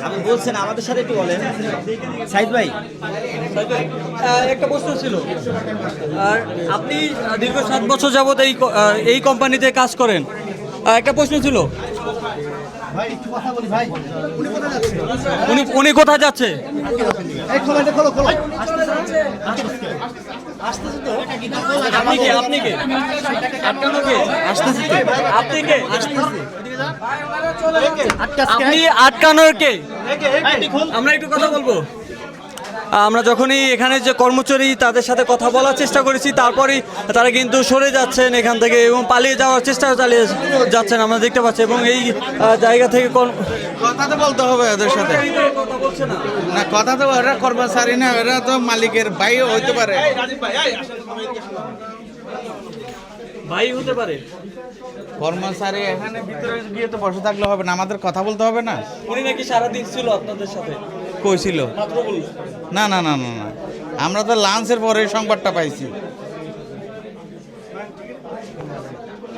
আপনি বলছেন আমাদের সাথে একটু বলেন সাইদ ভাই। একটা প্রশ্ন ছিল, আর আপনি দীর্ঘ 7 বছর যাবত এই কোম্পানিতে কাজ করেন। একটা প্রশ্ন ছিল, ভাই একটু কথা বলি ভাই, উনি কোথায় যাচ্ছে? উনি কোথায় যাচ্ছে? এই খোলো, এটা খোলো খোলো। আপনি কে? আপনি কে? আটকানো কে? আসতেছি তো। আপনি কে? আটকাচ্ছে আপনি আটকানোর কে? আমরা একটু কথা বলবো। আমরা যখনই এখানে যে কর্মচারী তাদের সাথে কথা বলার চেষ্টা করেছি, তারপরেই তারা কিন্তু সরে যাচ্ছেন এখান থেকে এবং পালিয়ে যাওয়ার চেষ্টা চালিয়ে যাচ্ছেন আমরা দেখতে পাচ্ছি। এবং এই জায়গা থেকে কথা তো বলতে হবে ওদের সাথে। কথা বলছে না। না, কথা তো এরা কর্মচারী না, এরা তো মালিকের ভাই হইতে পারে। ভাই হতে পারে। কর্মচারী এখানে ভিতরে গিয়ে তো বসে থাকলে হবে না, আমাদের কথা বলতে হবে না। উনি নাকি সারাদিন ছিল আপনাদের সাথে, কইছিল মাত্র বললো। না না না না না, আমরা তো লাঞ্চের পরে সংবাদটা পাইছি।